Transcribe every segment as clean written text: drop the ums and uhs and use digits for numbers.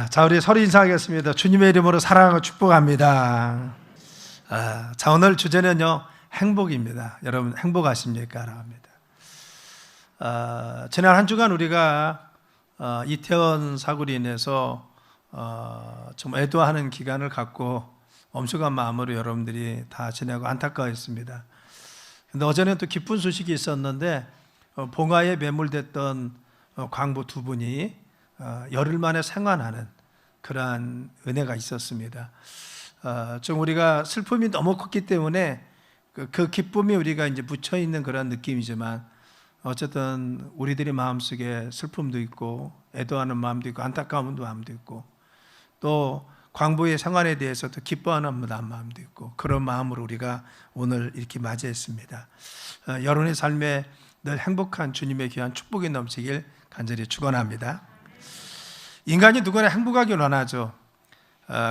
자, 우리 서로 인사하겠습니다. 주님의 이름으로 사랑하고 축복합니다. 자, 오늘 주제는요, 행복입니다. 여러분, 행복하십니까? 라고 합니다. 지난 한 주간 우리가 이태원 사고로 인해서 좀 애도하는 기간을 갖고 엄숙한 마음으로 여러분들이 다 지내고 안타까워했습니다. 근데 어제는 또 기쁜 소식이 있었는데 봉화에 매몰됐던 광부 두 분이 열흘 만에 생還하는 그러한 은혜가 있었습니다. 좀 우리가 슬픔이 너무 컸기 때문에 그 기쁨이 우리가 이제 묻혀 있는 그런 느낌이지만 어쨌든 우리들의 마음속에 슬픔도 있고 애도하는 마음도 있고 안타까운 마음도 있고 또 광부의 생환에 대해서 또 기뻐하는 마음도 있고 그런 마음으로 우리가 오늘 이렇게 맞이했습니다. 여러분의 삶에 늘 행복한 주님의 귀한 축복이 넘치길 간절히 축원합니다. 인간이 누구나 행복하길 원하죠.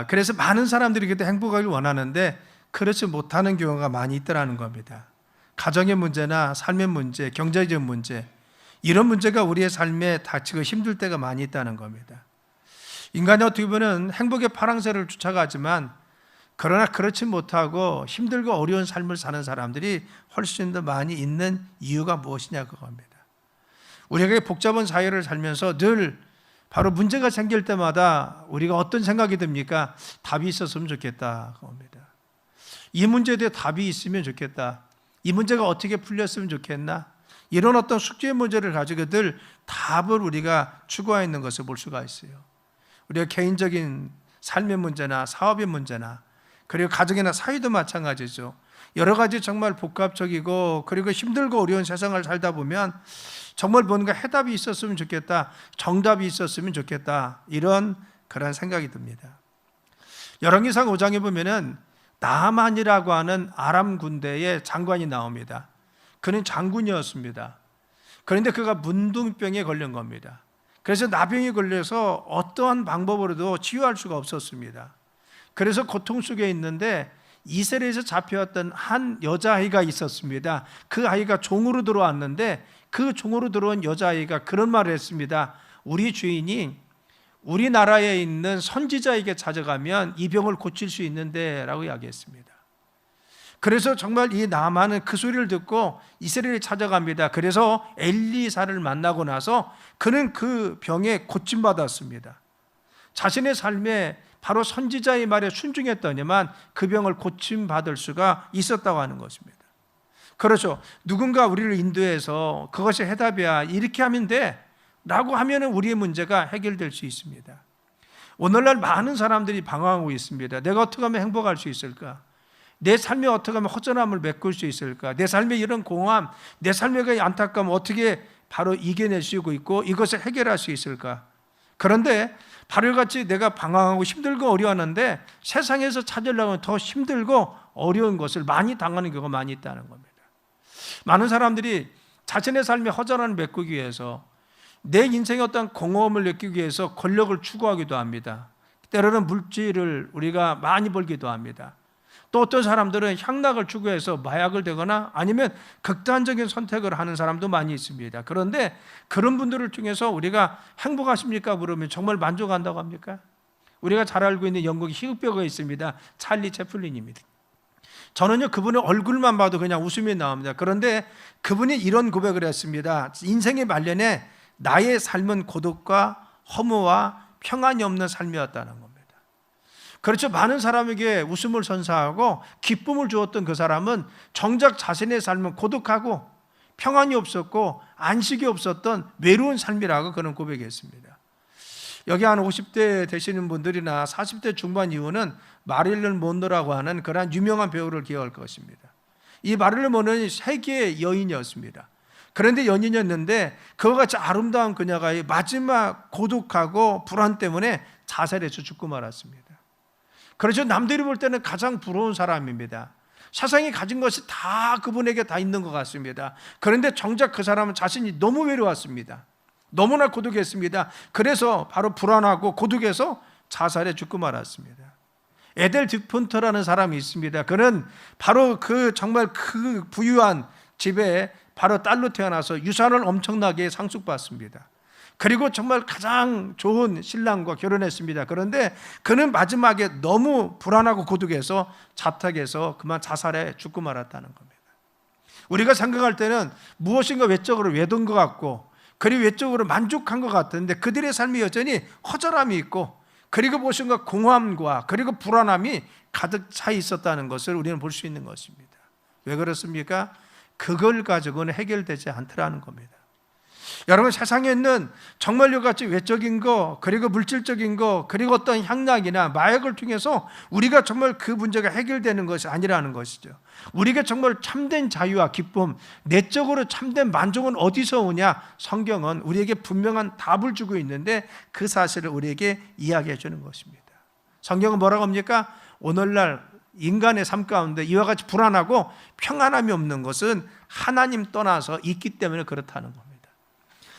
그래서 많은 사람들이 그때 행복하길 원하는데 그렇지 못하는 경우가 많이 있더라는 겁니다. 가정의 문제나 삶의 문제, 경제적 문제, 이런 문제가 우리의 삶에 닥치고 힘들 때가 많이 있다는 겁니다. 인간이 어떻게 보면 행복의 파랑새를 쫓아가지만 그러나 그렇지 못하고 힘들고 어려운 삶을 사는 사람들이 훨씬 더 많이 있는 이유가 무엇이냐 그겁니다. 우리가 복잡한 사회를 살면서 늘 바로 문제가 생길 때마다 우리가 어떤 생각이 듭니까? 답이 있었으면 좋겠다 그겁니다. 이 문제에 대해 답이 있으면 좋겠다. 이 문제가 어떻게 풀렸으면 좋겠나? 이런 어떤 숙제의 문제를 가지고 늘 답을 우리가 추구하고 있는 것을 볼 수가 있어요. 우리가 개인적인 삶의 문제나 사업의 문제나 그리고 가정이나 사회도 마찬가지죠. 여러 가지 정말 복합적이고 그리고 힘들고 어려운 세상을 살다 보면 정말 뭔가 해답이 있었으면 좋겠다, 정답이 있었으면 좋겠다, 이런 그런 생각이 듭니다. 열왕기상 5장에 보면은 나만이라고 하는 아람 군대의 장관이 나옵니다. 그는 장군이었습니다. 그런데 그가 문둥병에 걸린 겁니다. 그래서 나병이 걸려서 어떠한 방법으로도 치유할 수가 없었습니다. 그래서 고통 속에 있는데 이스라엘에서 잡혀왔던 한 여자아이가 있었습니다. 그 아이가 종으로 들어왔는데 그 종으로 들어온 여자아이가 그런 말을 했습니다. 우리 주인이 우리나라에 있는 선지자에게 찾아가면 이 병을 고칠 수 있는데 라고 이야기했습니다. 그래서 정말 이 나만은 그 소리를 듣고 이스라엘에 찾아갑니다. 그래서 엘리사를 만나고 나서 그는 그 병에 고침받았습니다. 자신의 삶에 바로 선지자의 말에 순종했더니만 그 병을 고침받을 수가 있었다고 하는 것입니다. 그렇죠. 누군가 우리를 인도해서 그것이 해답이야, 이렇게 하면 돼 라고 하면 우리의 문제가 해결될 수 있습니다. 오늘날 많은 사람들이 방황하고 있습니다. 내가 어떻게 하면 행복할 수 있을까? 내 삶에 어떻게 하면 허전함을 메꿀 수 있을까? 내 삶에 이런 공허함, 내 삶의 안타까움 어떻게 바로 이겨낼 수 있고 이것을 해결할 수 있을까? 그런데 바로 같이 내가 방황하고 힘들고 어려웠는데 세상에서 찾으려면 더 힘들고 어려운 것을 많이 당하는 경우가 많이 있다는 겁니다. 많은 사람들이 자신의 삶의 허전함을 메꾸기 위해서 내 인생의 어떤 공허함을 느끼기 위해서 권력을 추구하기도 합니다. 때로는 물질을 우리가 많이 벌기도 합니다. 또 어떤 사람들은 향락을 추구해서 마약을 되거나 아니면 극단적인 선택을 하는 사람도 많이 있습니다. 그런데 그런 분들을 통해서 우리가 행복하십니까? 물으면 정말 만족한다고 합니까? 우리가 잘 알고 있는 영국의 희극배우가 있습니다. 찰리 채플린입니다. 저는요 그분의 얼굴만 봐도 그냥 웃음이 나옵니다. 그런데 그분이 이런 고백을 했습니다. 인생의 말년에 나의 삶은 고독과 허무와 평안이 없는 삶이었다는 겁니다. 그렇죠. 많은 사람에게 웃음을 선사하고 기쁨을 주었던 그 사람은 정작 자신의 삶은 고독하고 평안이 없었고 안식이 없었던 외로운 삶이라고 그는 고백했습니다. 여기 한 50대 되시는 분들이나 40대 중반 이후는 마릴린 몬로라고 하는 그런 유명한 배우를 기억할 것입니다. 이 마릴린 몬로는 세계의 여인이었습니다. 그런데 연인이었는데 그와 같이 아름다운 그녀가 마지막 고독하고 불안 때문에 자살해서 죽고 말았습니다. 그렇죠. 남들이 볼 때는 가장 부러운 사람입니다. 세상이 가진 것이 다 그분에게 다 있는 것 같습니다. 그런데 정작 그 사람은 자신이 너무 외로웠습니다. 너무나 고독했습니다. 그래서 바로 불안하고 고독해서 자살해 죽고 말았습니다. 에델 듀폰트라는 사람이 있습니다. 그는 바로 그 정말 그 부유한 집에 바로 딸로 태어나서 유산을 엄청나게 상속받습니다. 그리고 정말 가장 좋은 신랑과 결혼했습니다. 그런데 그는 마지막에 너무 불안하고 고독해서 자택에서 그만 자살해 죽고 말았다는 겁니다. 우리가 생각할 때는 무엇인가 외적으로 외던 것 같고, 그리고 외적으로 만족한 것 같은데 그들의 삶이 여전히 허전함이 있고, 그리고 무엇인가 공허함과 그리고 불안함이 가득 차 있었다는 것을 우리는 볼 수 있는 것입니다. 왜 그렇습니까? 그걸 가지고는 해결되지 않더라는 겁니다. 여러분, 세상에 있는 정말 이같이 외적인 거, 그리고 물질적인 거, 그리고 어떤 향락이나 마약을 통해서 우리가 정말 그 문제가 해결되는 것이 아니라는 것이죠. 우리가 정말 참된 자유와 기쁨, 내적으로 참된 만족은 어디서 오냐? 성경은 우리에게 분명한 답을 주고 있는데 그 사실을 우리에게 이야기해 주는 것입니다. 성경은 뭐라고 합니까? 오늘날 인간의 삶 가운데 이와 같이 불안하고 평안함이 없는 것은 하나님 떠나서 있기 때문에 그렇다는 겁니다.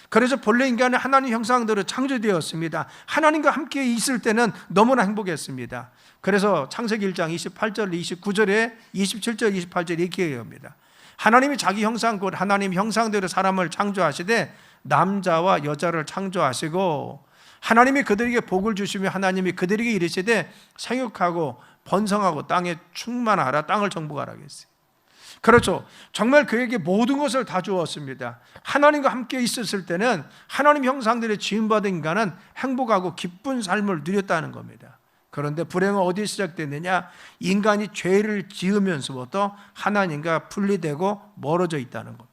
그래서 본래 인간은 하나님 형상대로 창조되었습니다. 하나님과 함께 있을 때는 너무나 행복했습니다. 그래서 창세기 1장 28절, 29절에 27절, 28절 이렇게 얘기합니다. 하나님이 자기 형상 곧 하나님 형상대로 사람을 창조하시되 남자와 여자를 창조하시고 하나님이 그들에게 복을 주시며 하나님이 그들에게 이르시되 생육하고 번성하고 땅에 충만하라, 땅을 정복하라 했어요. 그렇죠. 정말 그에게 모든 것을 다 주었습니다. 하나님과 함께 있었을 때는 하나님 형상대로 지음받은 인간은 행복하고 기쁜 삶을 누렸다는 겁니다. 그런데 불행은 어디에 시작됐느냐? 인간이 죄를 지으면서부터 하나님과 분리되고 멀어져 있다는 겁니다.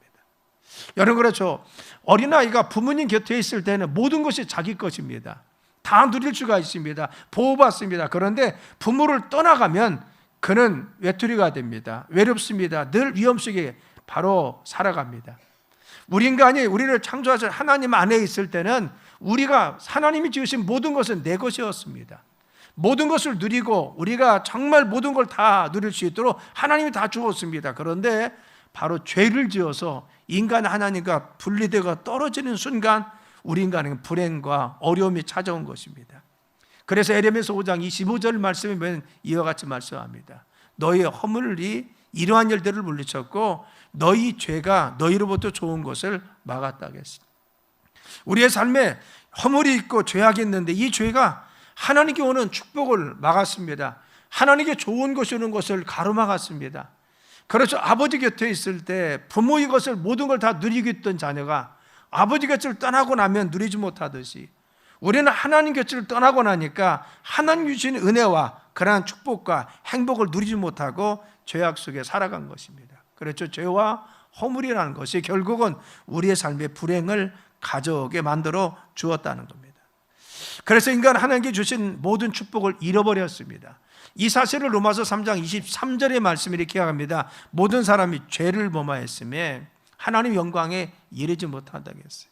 여러분, 그렇죠. 어린아이가 부모님 곁에 있을 때는 모든 것이 자기 것입니다. 다 누릴 수가 있습니다. 보호받습니다. 그런데 부모를 떠나가면 그는 외톨이가 됩니다. 외롭습니다. 늘 위험 속에 바로 살아갑니다. 우리 인간이 우리를 창조하신 하나님 안에 있을 때는 우리가 하나님이 지으신 모든 것은 내 것이었습니다. 모든 것을 누리고 우리가 정말 모든 걸 다 누릴 수 있도록 하나님이 다 주었습니다. 그런데 바로 죄를 지어서 인간 하나님과 분리되고 떨어지는 순간 우리 인간은 불행과 어려움이 찾아온 것입니다. 그래서 에레미야서 5장 25절 말씀에 보면 이와 같이 말씀합니다. 너희 허물이 이러한 일들을 물리쳤고 너희 죄가 너희로부터 좋은 것을 막았다 했습니다. 우리의 삶에 허물이 있고 죄악이 있는데 이 죄가 하나님께 오는 축복을 막았습니다. 하나님께 좋은 것이 오는 것을 가로막았습니다. 그렇죠. 아버지 곁에 있을 때 부모의 것을 모든 걸 다 누리고 있던 자녀가 아버지 곁을 떠나고 나면 누리지 못하듯이 우리는 하나님 곁을 떠나고 나니까 하나님 주신 은혜와 그러한 축복과 행복을 누리지 못하고 죄악 속에 살아간 것입니다. 그렇죠. 죄와 허물이라는 것이 결국은 우리의 삶에 불행을 가져오게 만들어 주었다는 겁니다. 그래서 인간은 하나님께 주신 모든 축복을 잃어버렸습니다. 이 사실을 로마서 3장 23절의 말씀이 이렇게 합니다. 모든 사람이 죄를 범하였음에 하나님 영광에 이르지 못한다고 했어요.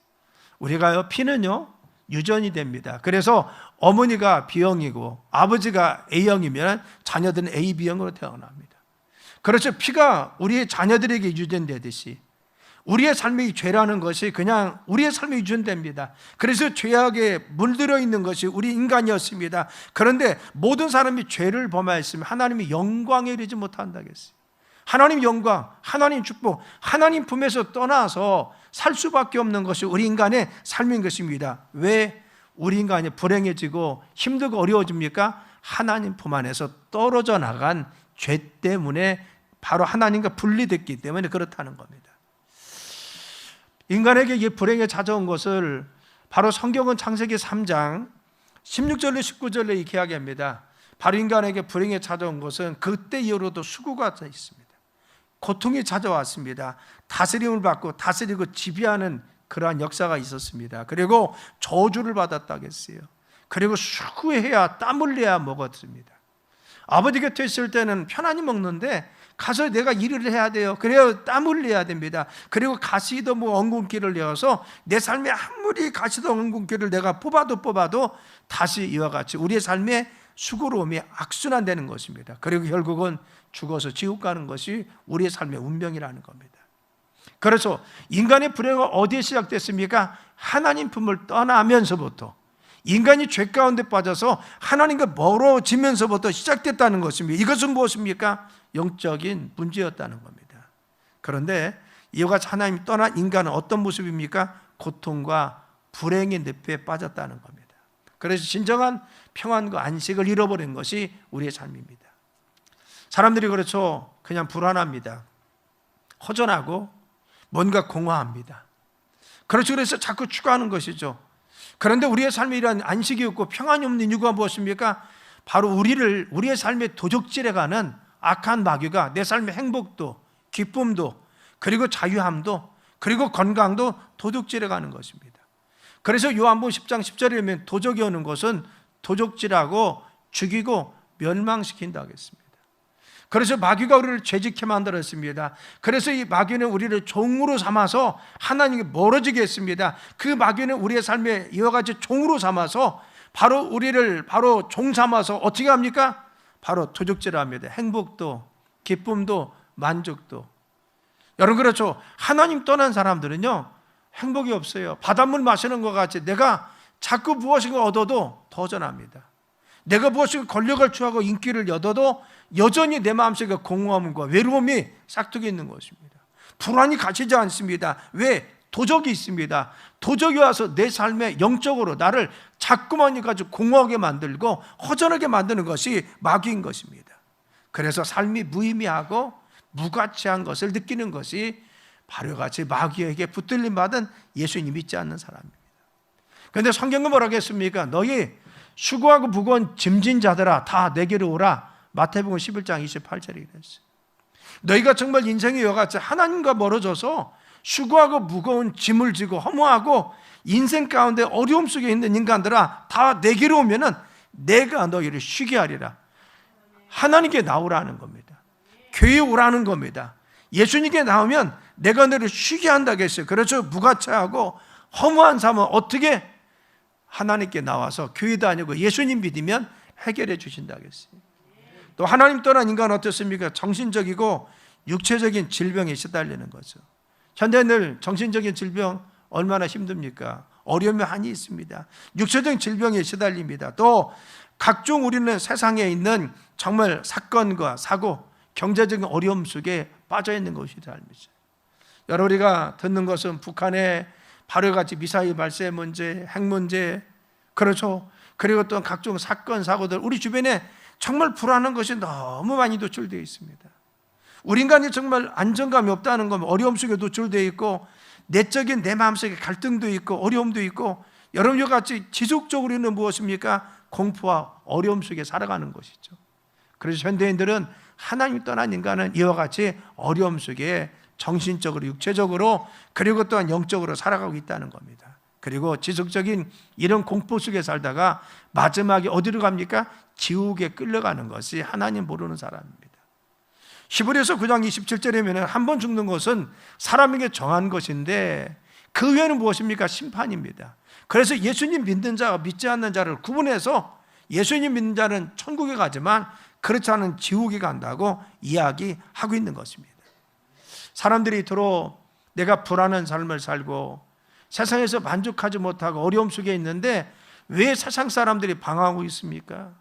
우리가요, 피는요 유전이 됩니다. 그래서 어머니가 B형이고 아버지가 A형이면 자녀들은 A, B형으로 태어납니다. 그렇죠. 피가 우리의 자녀들에게 유전되듯이 우리의 삶의 죄라는 것이 그냥 우리의 삶에 유전됩니다. 그래서 죄악에 물들어 있는 것이 우리 인간이었습니다. 그런데 모든 사람이 죄를 범하였으면 하나님이 영광에 이르지 못한다고 했어요. 하나님 영광, 하나님 축복, 하나님 품에서 떠나서 살 수밖에 없는 것이 우리 인간의 삶인 것입니다. 왜 우리 인간이 불행해지고 힘들고 어려워집니까? 하나님 품 안에서 떨어져 나간 죄 때문에 바로 하나님과 분리됐기 때문에 그렇다는 겁니다. 인간에게 이 불행에 찾아온 것을 바로 성경은 창세기 3장 16절로 19절로 이렇게 이야기합니다. 바로 인간에게 불행에 찾아온 것은 그때 이후로도 수고가 있습니다. 고통이 찾아왔습니다. 다스림을 받고 다스리고 지배하는 그러한 역사가 있었습니다. 그리고 저주를 받았다고 했어요. 그리고 수고해야 땀 흘려야 먹었습니다. 아버지 곁에 있을 때는 편안히 먹는데 가서 내가 일을 해야 돼요. 그래야 땀 흘려야 됩니다. 그리고 가시도 엉겅퀴를 내어서 내 삶에 아무리 가시도 엉겅퀴를 내가 뽑아도 다시 이와 같이 우리의 삶에 수고로움이 악순환되는 것입니다. 그리고 결국은 죽어서 지옥 가는 것이 우리의 삶의 운명이라는 겁니다. 그래서 인간의 불행은 어디에 시작됐습니까? 하나님 품을 떠나면서부터 인간이 죄 가운데 빠져서 하나님과 멀어지면서부터 시작됐다는 것입니다. 이것은 무엇입니까? 영적인 문제였다는 겁니다. 그런데 이와 같이 하나님이 떠난 인간은 어떤 모습입니까? 고통과 불행의 늪에 빠졌다는 겁니다. 그래서 진정한 평안과 안식을 잃어버린 것이 우리의 삶입니다. 사람들이 그렇죠. 그냥 불안합니다. 허전하고 뭔가 공허합니다. 그렇죠. 그래서 자꾸 추구하는 것이죠. 그런데 우리의 삶에 이러한 안식이 없고 평안이 없는 이유가 무엇입니까? 바로 우리의 삶의 도적질해가는 악한 마귀가 내 삶의 행복도, 기쁨도, 그리고 자유함도, 그리고 건강도 도둑질해가는 것입니다. 그래서 요한복음 10장 10절에 보면 도적이 오는 것은 도적질하고 죽이고 멸망시킨다고 했습니다. 그래서 마귀가 우리를 죄짓게 만들었습니다. 그래서 이 마귀는 우리를 종으로 삼아서 하나님께 멀어지게 했습니다. 그 마귀는 우리의 삶에 이와 같이 종으로 삼아서 우리를 종 삼아서 어떻게 합니까? 바로 도적질을 합니다. 행복도, 기쁨도, 만족도. 여러분 그렇죠. 하나님 떠난 사람들은요 행복이 없어요. 바닷물 마시는 것 같이 내가 자꾸 무엇인가 얻어도 더 전합니다. 내가 무엇인가 권력을 취하고 인기를 얻어도 여전히 내 마음속에 공허함과 외로움이 싹둑이 있는 것입니다. 불안이 가시지 않습니다. 왜? 도적이 있습니다. 도적이 와서 내 삶에 영적으로 나를 자꾸만 가지고 공허하게 만들고 허전하게 만드는 것이 마귀인 것입니다. 그래서 삶이 무의미하고 무가치한 것을 느끼는 것이 바로 같이 마귀에게 붙들림 받은 예수님 믿지 않는 사람입니다. 그런데 성경은 뭐라고 했습니까? 너희 수고하고 무거운 짐진 자들아 다 내게로 오라. 마태복음 11장 28절에 그랬어요. 너희가 정말 인생이 이와 같이 하나님과 멀어져서 수고하고 무거운 짐을 지고 허무하고 인생 가운데 어려움 속에 있는 인간들아 다 내게로 오면은 내가 너희를 쉬게 하리라. 하나님께 나오라는 겁니다. 교회에 오라는 겁니다. 예수님께 나오면 내가 너를 쉬게 한다고 했어요. 그래서 무가치하고 허무한 삶은 어떻게 하나님께 나와서 교회도 아니고 예수님 믿으면 해결해 주신다고 했어요. 또 하나님 떠난 인간은 어떻습니까? 정신적이고 육체적인 질병에 시달리는 거죠. 현대인들 정신적인 질병 얼마나 힘듭니까? 어려움이 많이 있습니다. 육체적인 질병에 시달립니다. 또 각종 우리는 세상에 있는 정말 사건과 사고, 경제적인 어려움 속에 빠져 있는 것이 삶이죠. 여러분 우리가 듣는 것은 북한의 바로 같이 미사일 발사 문제, 핵 문제, 그렇죠. 그리고 또 각종 사건, 사고들 우리 주변에 정말 불안한 것이 너무 많이 노출되어 있습니다. 우리 인간이 정말 안정감이 없다는 건 어려움 속에 노출되어 있고 내적인 내 마음속에 갈등도 있고 어려움도 있고 여러분과 같이 지속적으로는 무엇입니까? 공포와 어려움 속에 살아가는 것이죠. 그래서 현대인들은 하나님 떠난 인간은 이와 같이 어려움 속에 정신적으로 육체적으로 그리고 또한 영적으로 살아가고 있다는 겁니다. 그리고 지속적인 이런 공포 속에 살다가 마지막에 어디로 갑니까? 지옥에 끌려가는 것이 하나님 모르는 사람입니다. 히브리서 9장 27절에 보면 한 번 죽는 것은 사람에게 정한 것인데 그 외에는 무엇입니까? 심판입니다. 그래서 예수님 믿는 자와 믿지 않는 자를 구분해서 예수님 믿는 자는 천국에 가지만 그렇지 않은 지옥에 간다고 이야기하고 있는 것입니다. 사람들이 이토록 내가 불안한 삶을 살고 세상에서 만족하지 못하고 어려움 속에 있는데 왜 세상 사람들이 방황하고 있습니까?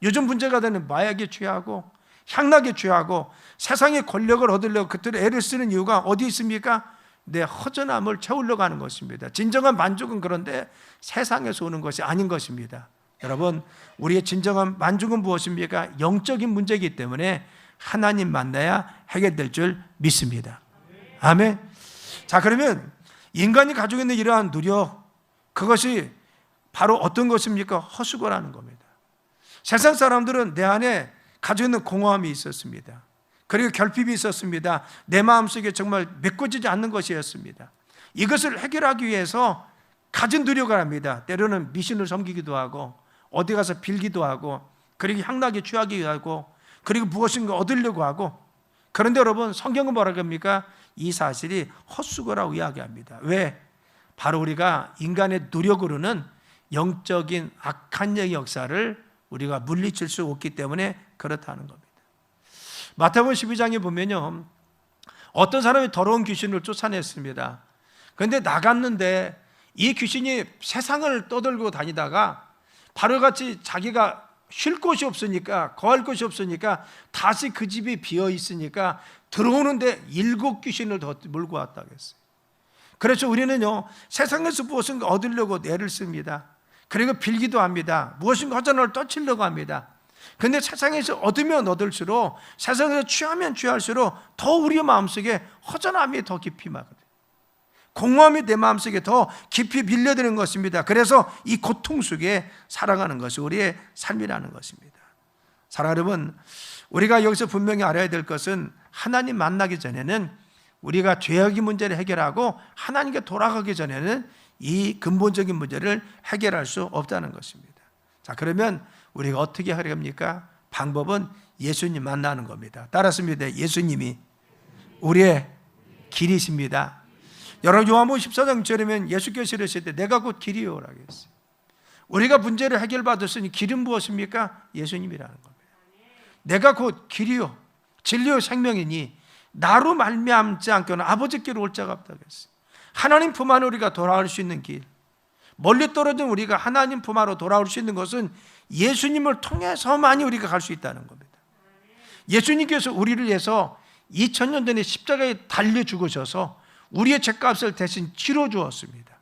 요즘 문제가 되는 마약에 취하고 향락에 취하고 세상의 권력을 얻으려고 그들을 애를 쓰는 이유가 어디 있습니까? 내 허전함을 채우려고 하는 것입니다. 진정한 만족은 그런데 세상에서 오는 것이 아닌 것입니다. 여러분 우리의 진정한 만족은 무엇입니까? 영적인 문제이기 때문에 하나님 만나야 해결될 줄 믿습니다. 아멘. 자 그러면 인간이 가지고 있는 이러한 누력 그것이 바로 어떤 것입니까? 허수고라는 겁니다. 세상 사람들은 내 안에 가지고 있는 공허함이 있었습니다. 그리고 결핍이 있었습니다. 내 마음속에 정말 메꿔지지 않는 것이었습니다. 이것을 해결하기 위해서 가진 노력을 합니다. 때로는 미신을 섬기기도 하고 어디 가서 빌기도 하고 그리고 향락에 취하기도 하고 그리고 무엇인가 얻으려고 하고 그런데 여러분 성경은 뭐라고 합니까? 이 사실이 헛수고라고 이야기합니다. 왜? 바로 우리가 인간의 노력으로는 영적인 악한 역사를 우리가 물리칠 수 없기 때문에 그렇다는 겁니다. 마태복음 12장에 보면요 어떤 사람이 더러운 귀신을 쫓아냈습니다. 그런데 나갔는데 이 귀신이 세상을 떠들고 다니다가 바로 같이 자기가 쉴 곳이 없으니까 거할 곳이 없으니까 다시 그 집이 비어 있으니까 들어오는데 7 귀신을 더 몰고 왔다고 했어요. 그래서 우리는요, 세상에서 무엇인가 얻으려고 애를 씁니다. 그리고 빌기도 합니다. 무엇인가 허전을 떠치려고 합니다. 근데 세상에서 얻으면 얻을수록, 세상에서 취하면 취할수록 더 우리 마음속에 허전함이 더 깊이 막거든요. 공허함이 내 마음속에 더 깊이 밀려드는 것입니다. 그래서 이 고통 속에 살아가는 것이 우리의 삶이라는 것입니다. 사랑하는 여러분, 우리가 여기서 분명히 알아야 될 것은 하나님 만나기 전에는, 우리가 죄악의 문제를 해결하고 하나님께 돌아가기 전에는 이 근본적인 문제를 해결할 수 없다는 것입니다. 자, 그러면 우리가 어떻게 하려 합니까? 방법은 예수님 만나는 겁니다. 따랐습니다. 예수님이 우리의 길이십니다. 여러분, 요한복음 14장 6절이면 예수께서 이르실 때 내가 곧 길이요라고 했어요. 우리가 문제를 해결받았으니 길은 무엇입니까? 예수님이라는 겁니다. 내가 곧 길이요 진리요 생명이니 나로 말미암지 않고는 아버지께로 올 자가 없다고 했어요. 하나님 품 안에 우리가 돌아올 수 있는 길, 멀리 떨어진 우리가 하나님 품 안으로 돌아올 수 있는 것은 예수님을 통해서만이 우리가 갈 수 있다는 겁니다. 예수님께서 우리를 위해서 2000년 전에 십자가에 달려 죽으셔서 우리의 죄값을 대신 치러 주었습니다.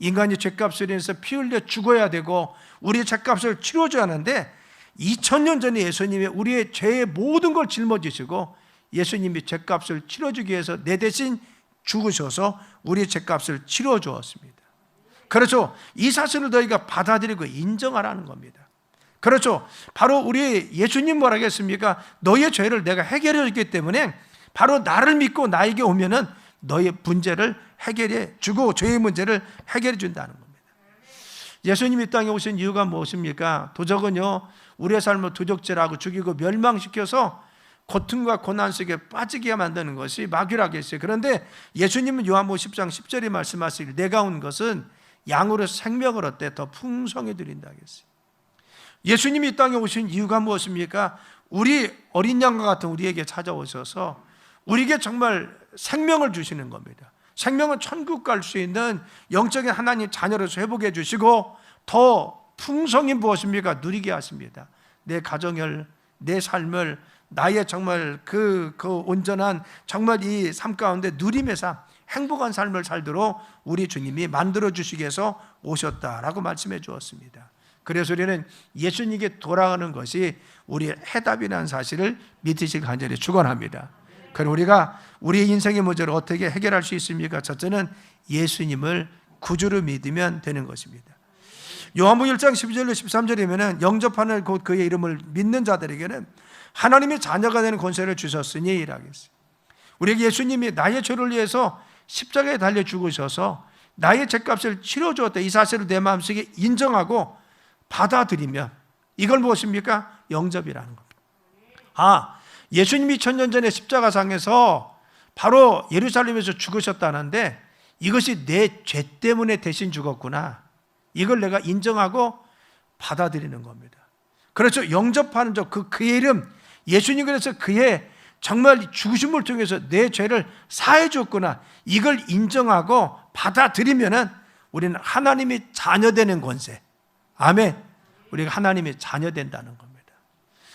인간이 죄값을 위해서 피 흘려 죽어야 되고 우리의 죄값을 치러줘야 하는데, 2000년 전에 예수님이 우리의 죄의 모든 걸 짊어지시고 예수님이 죄값을 치러주기 위해서 내 대신 죽으셔서 우리의 죄값을 치러주었습니다. 그렇죠. 이 사실을 너희가 받아들이고 인정하라는 겁니다. 그렇죠. 바로 우리 예수님 뭐라 하겠습니까? 너희의 죄를 내가 해결해 줬기 때문에 바로 나를 믿고 나에게 오면은 너의 문제를 해결해 주고 죄의 문제를 해결해 준다는 겁니다. 예수님이 이 땅에 오신 이유가 무엇입니까? 도적은요, 우리의 삶을 도적질하고 죽이고 멸망시켜서 고통과 고난 속에 빠지게 만드는 것이 마귀라겠어요. 그런데 예수님은 요한복음 10장 10절에 말씀하시길 내가 온 것은 양으로서 생명을 얻되 더 풍성히 드린다 하겠어요. 예수님이 이 땅에 오신 이유가 무엇입니까? 우리 어린 양과 같은 우리에게 찾아오셔서 우리에게 정말 생명을 주시는 겁니다. 생명은 천국 갈 수 있는 영적인 하나님 자녀로서 회복해 주시고 더 풍성히 무엇입니까? 누리게 하십니다. 내 가정을, 내 삶을, 나의 정말 그 온전한 정말 이 삶 가운데 누림의 삶, 행복한 삶을 살도록 우리 주님이 만들어 주시기 위해서 오셨다라고 말씀해 주었습니다. 그래서 우리는 예수님께 돌아가는 것이 우리의 해답이라는 사실을 믿으시길 간절히 축원합니다. 그럼 우리가 우리의 인생의 문제를 어떻게 해결할 수 있습니까? 첫째는 예수님을 구주로 믿으면 되는 것입니다. 요한복음 1장 12절로 13절이면 영접하는 곧 그의 이름을 믿는 자들에게는 하나님의 자녀가 되는 권세를 주셨으니 이라고 했어요. 우리에게 예수님이 나의 죄를 위해서 십자가에 달려 죽으셔서 나의 죄값을 치러주었다, 이 사실을 내 마음속에 인정하고 받아들이면 이걸 무엇입니까? 영접이라는 겁니다. 예수님이 2000년 전에 십자가상에서 바로 예루살렘에서 죽으셨다는데 이것이 내 죄 때문에 대신 죽었구나, 이걸 내가 인정하고 받아들이는 겁니다. 그렇죠. 영접하는 그의 이름, 예수님 그래서 그의 정말 죽으심을 통해서 내 죄를 사해 줬구나, 이걸 인정하고 받아들이면은 우리는 하나님의 자녀되는 권세, 아멘, 우리가 하나님의 자녀된다는 겁니다.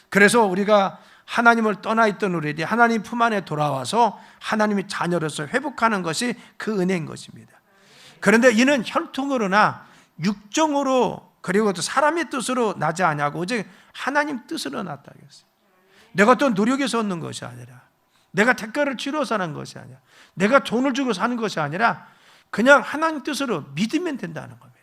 그래서 우리가 하나님을 떠나 있던 우리들이 하나님 품 안에 돌아와서 하나님의 자녀로서 회복하는 것이 그 은혜인 것입니다. 그런데 이는 혈통으로나 육정으로 그리고 또 사람의 뜻으로 나지 아니하고 오직 하나님 뜻으로 났다 했어요. 내가 또 노력해서 얻는 것이 아니라, 내가 대가를 치러서 하는 것이 아니라, 내가 돈을 주고 사는 것이 아니라 그냥 하나님 뜻으로 믿으면 된다는 겁니다.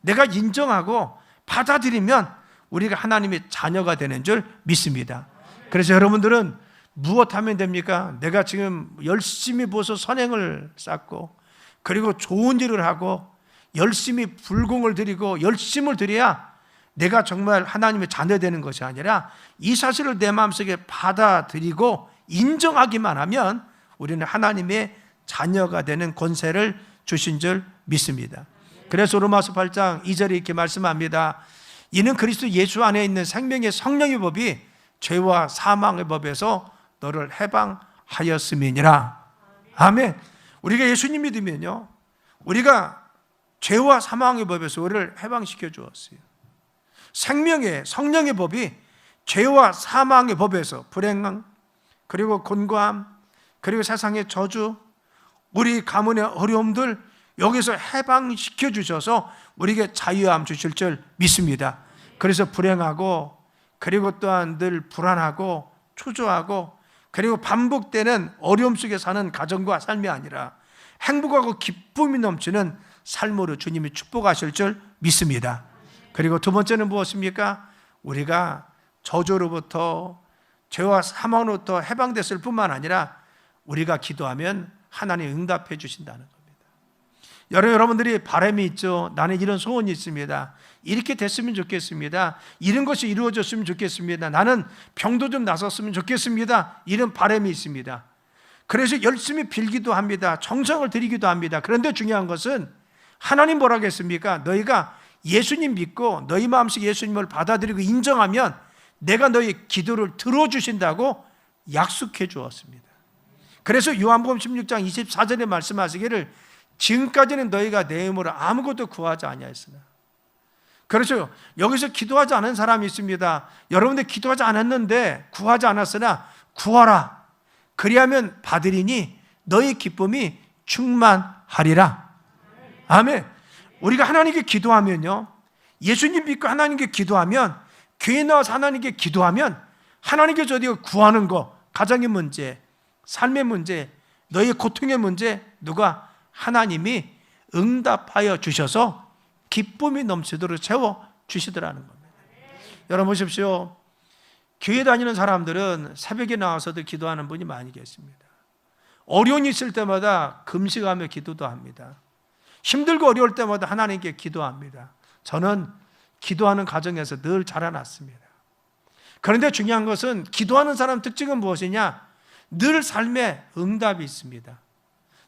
내가 인정하고 받아들이면 우리가 하나님의 자녀가 되는 줄 믿습니다. 그래서 여러분들은 무엇하면 됩니까? 내가 지금 열심히 벌써 선행을 쌓고 그리고 좋은 일을 하고 열심히 불공을 드리고 열심을 드려야 내가 정말 하나님의 자녀 되는 것이 아니라 이 사실을 내 마음속에 받아들이고 인정하기만 하면 우리는 하나님의 자녀가 되는 권세를 주신 줄 믿습니다. 그래서 로마서 8장 2절에 이렇게 말씀합니다. 이는 그리스도 예수 안에 있는 생명의 성령의 법이 죄와 사망의 법에서 너를 해방하였음이니라. 아멘. 우리가 예수님 믿으면요, 우리가 죄와 사망의 법에서 우리를 해방시켜 주었어요. 생명의 성령의 법이 죄와 사망의 법에서 불행함, 그리고 곤고함, 그리고 세상의 저주, 우리 가문의 어려움들 여기서 해방시켜 주셔서 우리에게 자유함 주실 줄 믿습니다. 그래서 불행하고 그리고 또한 늘 불안하고 초조하고 그리고 반복되는 어려움 속에 사는 가정과 삶이 아니라 행복하고 기쁨이 넘치는 삶으로 주님이 축복하실 줄 믿습니다. 그리고 두 번째는 무엇입니까? 우리가 저주로부터 죄와 사망으로부터 해방됐을 뿐만 아니라 우리가 기도하면 하나님 응답해 주신다는 겁니다. 여러분들이 바람이 있죠. 나는 이런 소원이 있습니다. 이렇게 됐으면 좋겠습니다. 이런 것이 이루어졌으면 좋겠습니다. 나는 병도 좀 나섰으면 좋겠습니다. 이런 바람이 있습니다. 그래서 열심히 빌기도 합니다. 정성을 들이기도 합니다. 그런데 중요한 것은 하나님 뭐라고 했습니까? 너희가 예수님 믿고 너희 마음속 예수님을 받아들이고 인정하면 내가 너희 기도를 들어주신다고 약속해 주었습니다. 그래서 요한복음 16장 24절에 말씀하시기를 지금까지는 너희가 내 이름으로 아무것도 구하지 아니하였으나. 그렇죠. 여기서 기도하지 않은 사람이 있습니다. 여러분들 기도하지 않았는데 구하지 않았으나 구하라. 그리하면 받으리니 너희 기쁨이 충만하리라. 아멘. 우리가 하나님께 기도하면요, 예수님 믿고 하나님께 기도하면, 교회 나와서 하나님께 기도하면 하나님께서 우리가 구하는 거, 가정의 문제, 삶의 문제, 너희의 고통의 문제, 누가 하나님이 응답하여 주셔서 기쁨이 넘치도록 채워 주시더라는 겁니다. 여러분 보십시오. 교회 다니는 사람들은 새벽에 나와서도 기도하는 분이 많이 계십니다. 어려움이 있을 때마다 금식하며 기도도 합니다. 힘들고 어려울 때마다 하나님께 기도합니다. 저는 기도하는 가정에서 늘 자라났습니다. 그런데 중요한 것은 기도하는 사람 특징은 무엇이냐? 늘 삶에 응답이 있습니다.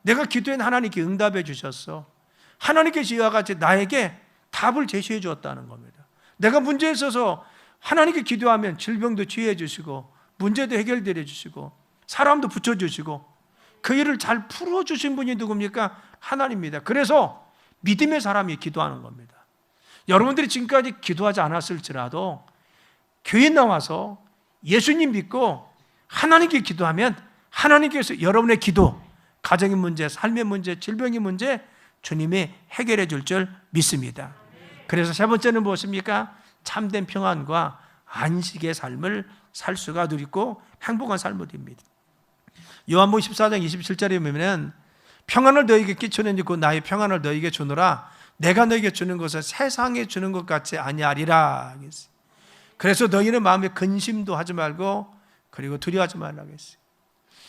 내가 기도한 하나님께 응답해 주셨어. 하나님께서 이와 같이 나에게 답을 제시해 주었다는 겁니다. 내가 문제에 있어서 하나님께 기도하면 질병도 치유해 주시고 문제도 해결되어 주시고 사람도 붙여주시고 그 일을 잘 풀어주신 분이 누굽니까? 하나님입니다. 그래서 믿음의 사람이 기도하는 겁니다. 여러분들이 지금까지 기도하지 않았을지라도 교회 나와서 예수님 믿고 하나님께 기도하면 하나님께서 여러분의 기도, 가정의 문제, 삶의 문제, 질병의 문제 주님이 해결해 줄 줄 믿습니다. 그래서 세 번째는 무엇입니까? 참된 평안과 안식의 삶을 살 수가 누리고 행복한 삶을 누립니다. 요한복음 14장 27절에 보면 평안을 너희에게 끼치는 곧 나의 평안을 너희에게 주노라. 내가 너희에게 주는 것은 세상에 주는 것 같이 아니하리라. 그래서 너희는 마음에 근심도 하지 말고 그리고 두려워하지 말라고 했어요.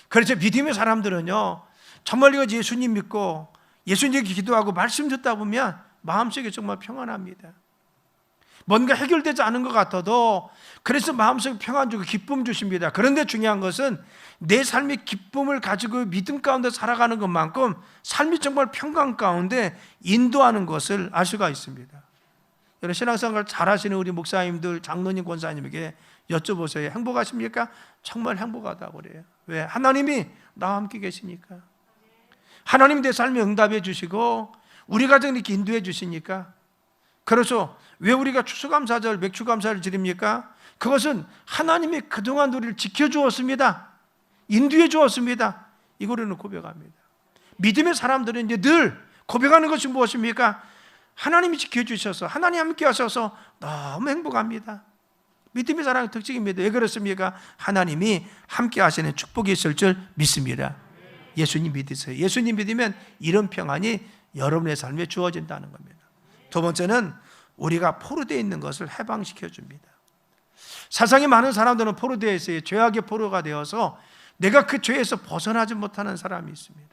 그래서 믿음의 사람들은요, 정말 이거 예수님 믿고 예수님께 기도하고 말씀 듣다 보면 마음속에 정말 평안합니다. 뭔가 해결되지 않은 것 같아도 그래서 마음속에 평안 주고 기쁨 주십니다. 그런데 중요한 것은 내 삶의 기쁨을 가지고 믿음 가운데 살아가는 것만큼 삶이 정말 평강 가운데 인도하는 것을 알 수가 있습니다. 여러분 신앙생활 잘하시는 우리 목사님들, 장로님, 권사님에게 여쭤보세요. 행복하십니까? 정말 행복하다고 그래요. 왜? 하나님이 나와 함께 계시니까. 하나님이 내 삶에 응답해 주시고 우리 가정을 이렇게 인도해 주시니까. 그래서 왜 우리가 추수감사절, 맥주감사를 드립니까? 그것은 하나님이 그동안 우리를 지켜주었습니다. 인도해 주었습니다. 이거로는 고백합니다. 믿음의 사람들은 이제 늘 고백하는 것이 무엇입니까? 하나님이 지켜주셔서 하나님 함께 하셔서 너무 행복합니다. 믿음의 사람의 특징입니다. 왜 그렇습니까? 하나님이 함께 하시는 축복이 있을 줄 믿습니다. 예수님 믿으세요. 예수님 믿으면 이런 평안이 여러분의 삶에 주어진다는 겁니다. 두 번째는 우리가 포로되어 있는 것을 해방시켜 줍니다. 세상에 많은 사람들은 포로되어 있어요. 죄악의 포로가 되어서 내가 그 죄에서 벗어나지 못하는 사람이 있습니다.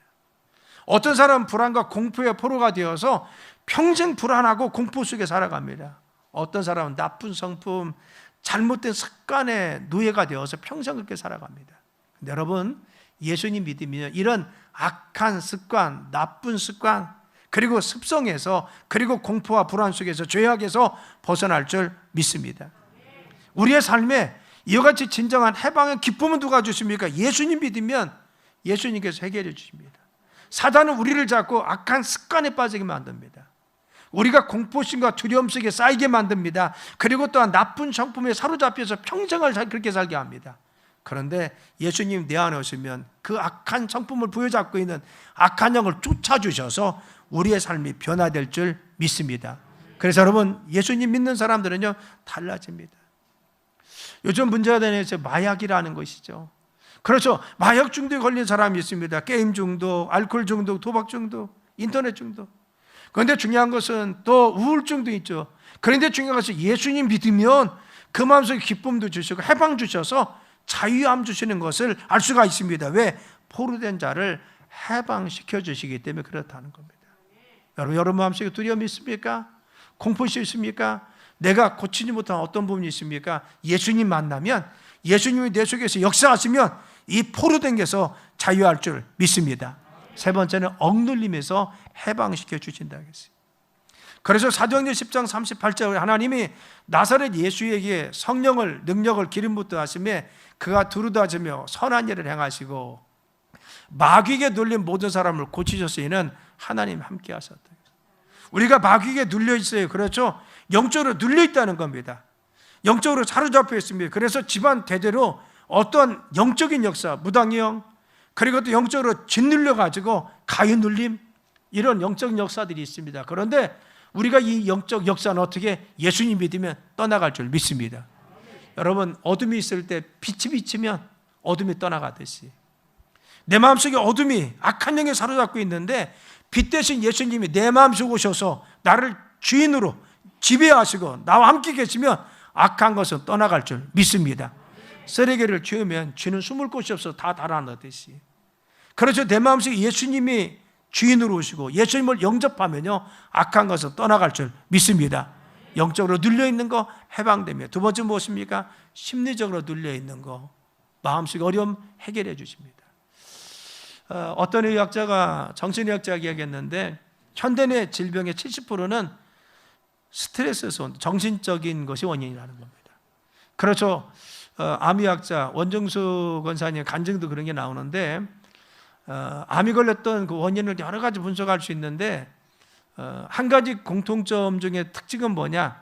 어떤 사람은 불안과 공포의 포로가 되어서 평생 불안하고 공포 속에 살아갑니다. 어떤 사람은 나쁜 성품, 잘못된 습관의 노예가 되어서 평생 그렇게 살아갑니다. 근데 여러분, 예수님 믿으면 이런 악한 습관, 나쁜 습관, 그리고 습성에서, 그리고 공포와 불안 속에서, 죄악에서 벗어날 줄 믿습니다. 우리의 삶에 이와 같이 진정한 해방의 기쁨은 누가 주십니까? 예수님 믿으면 예수님께서 해결해 주십니다. 사단은 우리를 잡고 악한 습관에 빠지게 만듭니다. 우리가 공포심과 두려움 속에 쌓이게 만듭니다. 그리고 또한 나쁜 성품에 사로잡혀서 평생을 그렇게 살게 합니다. 그런데 예수님 내 안에 오시면 그 악한 성품을 부여잡고 있는 악한 영을 쫓아주셔서 우리의 삶이 변화될 줄 믿습니다. 그래서 여러분, 예수님 믿는 사람들은요 달라집니다. 요즘 문제가 되는 것이 마약이라는 것이죠. 그렇죠. 마약 중독에 걸린 사람이 있습니다. 게임 중독, 알코올 중독, 도박 중독, 인터넷 중독. 그런데 중요한 것은 또 우울증도 있죠. 그런데 중요한 것은 예수님 믿으면 그 마음속에 기쁨도 주시고 해방 주셔서 자유함 주시는 것을 알 수가 있습니다. 왜? 포로된 자를 해방시켜 주시기 때문에 그렇다는 겁니다. 여러분 마음속에 두려움이 있습니까? 공포심 있습니까? 내가 고치지 못한 어떤 부분이 있습니까? 예수님 만나면, 예수님이 내 속에서 역사하시면 이 포로된 게서 자유할 줄 믿습니다. 세 번째는 억눌림에서 해방시켜 주신다고 했어요. 그래서 사도행전 10장 38절에 하나님이 나사렛 예수에게 성령을, 능력을 기름 붓다 하심에 그가 두루다지며 선한 일을 행하시고 마귀에게 눌린 모든 사람을 고치셨으니는 하나님 함께 하셨다. 우리가 마귀에게 눌려 있어요. 그렇죠? 영적으로 눌려 있다는 겁니다. 영적으로 사로잡혀 있습니다. 그래서 집안 대대로 어떤 영적인 역사, 무당형, 그리고 또 영적으로 짓눌려 가지고 가위 눌림, 이런 영적 역사들이 있습니다. 그런데 우리가 이 영적 역사는 어떻게? 예수님 믿으면 떠나갈 줄 믿습니다. 여러분, 어둠이 있을 때 빛이 비치면 어둠이 떠나가듯이 내 마음속에 어둠이 악한 영에 사로잡고 있는데 빛 대신 예수님이 내 마음속에 오셔서 나를 주인으로 지배하시고 나와 함께 계시면 악한 것은 떠나갈 줄 믿습니다. 쓰레기를 치우면 쥐는 숨을 곳이 없어서 다 달아나듯이, 그렇죠. 내 마음속에 예수님이 주인으로 오시고 예수님을 영접하면요 악한 것은 떠나갈 줄 믿습니다. 영적으로 눌려있는 거 해방되며, 두 번째 무엇입니까? 심리적으로 눌려있는 거, 마음속에 어려움 해결해 주십니다. 어떤 의학자가, 정신의학자가 이야기했는데 현대인의 질병의 70%는 스트레스에서 온 정신적인 것이 원인이라는 겁니다. 그렇죠. 암의학자 원정수 권사님 간증도 그런 게 나오는데 암이 걸렸던 그 원인을 여러 가지 분석할 수 있는데 한 가지 공통점 중에 특징은 뭐냐?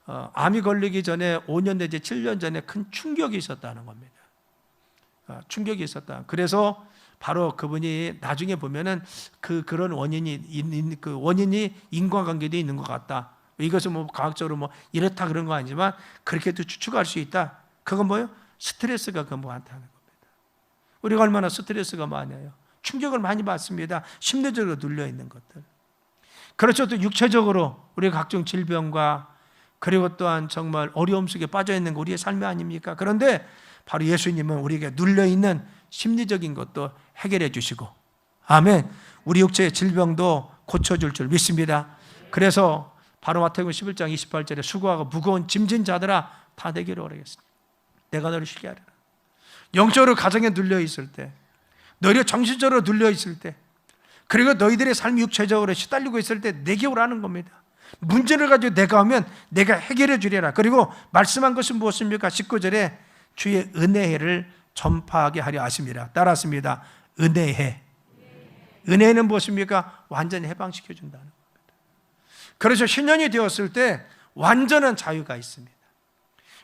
암이 걸리기 전에 5년 내지 7년 전에 큰 충격이 있었다는 겁니다. 충격이 있었다. 그래서 바로 그분이 나중에 보면은 그런 원인이 인과관계도 있는 것 같다. 이것은 뭐 과학적으로 뭐 이렇다 그런 거 아니지만 그렇게도 추측할 수 있다. 그건 뭐예요? 스트레스가 많다는 겁니다. 우리가 얼마나 스트레스가 많아요. 충격을 많이 받습니다. 심리적으로 눌려 있는 것들. 그렇죠. 또 육체적으로 우리가 각종 질병과 그리고 또한 정말 어려움 속에 빠져 있는 거 우리의 삶이 아닙니까? 그런데 바로 예수님은 우리에게 눌려 있는 심리적인 것도 해결해 주시고, 아멘. 우리 육체의 질병도 고쳐줄 줄 믿습니다. 그래서 바로 마태복음 11장 28절에 수고하고 무거운 짐진 자들아 다 내게로 오라겠습니다. 내가 너를 쉬게 하리라. 영적으로 가정에 눌려 있을 때, 너희가 정신적으로 눌려 있을 때, 그리고 너희들의 삶이 육체적으로 시달리고 있을 때 내게 오라는 겁니다. 문제를 가지고 내가 오면 내가 해결해 주리라. 그리고 말씀한 것은 무엇입니까? 19절에 주의 은혜를 전파하게 하려 하십니다. 따랐습니다. 은혜해. 은혜는 무엇입니까? 완전히 해방시켜 준다는 겁니다. 그래서 신년이 되었을 때 완전한 자유가 있습니다.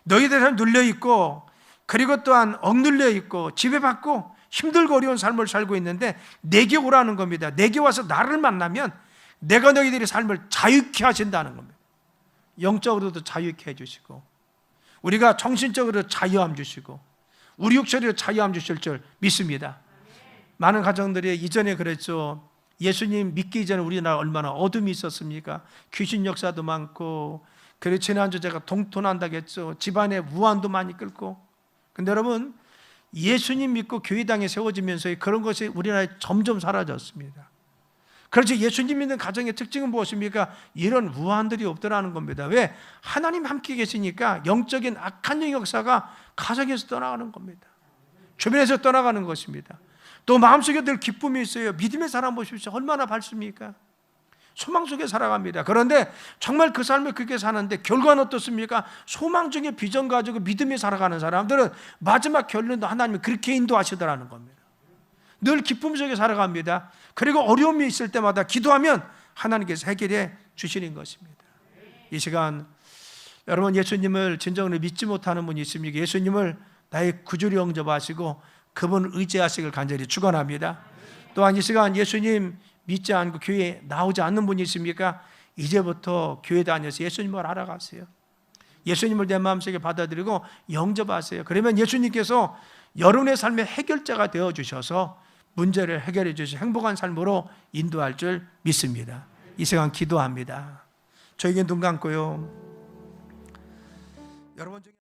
너희들은 눌려 있고 그리고 또한 억눌려 있고 지배받고 힘들고 어려운 삶을 살고 있는데 내게 오라는 겁니다. 내게 와서 나를 만나면 내가 너희들의 삶을 자유케 하신다는 겁니다. 영적으로도 자유케 해주시고 우리가 정신적으로 자유함 주시고 우리 육체로 자유함 주실 줄 믿습니다. 많은 가정들이 이전에 그랬죠. 예수님 믿기 전에 우리나라 얼마나 어둠이 있었습니까? 귀신 역사도 많고, 그리고 지난주 제가 동토난다고 했죠. 집안에 우환도 많이 끓고. 근데 여러분, 예수님 믿고 교회당에 세워지면서 그런 것이 우리나라에 점점 사라졌습니다. 그렇지, 예수님 믿는 가정의 특징은 무엇입니까? 이런 우환들이 없더라는 겁니다. 왜? 하나님 함께 계시니까 영적인 악한 역사가 가정에서 떠나가는 겁니다. 주변에서 떠나가는 것입니다. 또 마음속에 늘 기쁨이 있어요. 믿음의 사람 보십시오. 얼마나 밝습니까? 소망 속에 살아갑니다. 그런데 정말 그 삶을 그렇게 사는데 결과는 어떻습니까? 소망 중에 비전 가지고 믿음에 살아가는 사람들은 마지막 결론도 하나님이 그렇게 인도하시더라는 겁니다. 늘 기쁨 속에 살아갑니다. 그리고 어려움이 있을 때마다 기도하면 하나님께서 해결해 주시는 것입니다. 이 시간 여러분, 예수님을 진정으로 믿지 못하는 분이 있습니까? 예수님을 나의 구주를 영접하시고 그분을 의지하시길 간절히 축원합니다. 또한 이 시간 예수님 믿지 않고 교회에 나오지 않는 분이 있습니까? 이제부터 교회 다녀서 예수님을 알아가세요. 예수님을 내 마음속에 받아들이고 영접하세요. 그러면 예수님께서 여러분의 삶의 해결자가 되어주셔서 문제를 해결해 주시 행복한 삶으로 인도할 줄 믿습니다. 이 시간 기도합니다. 저에게 눈 감고요. 여러분 중에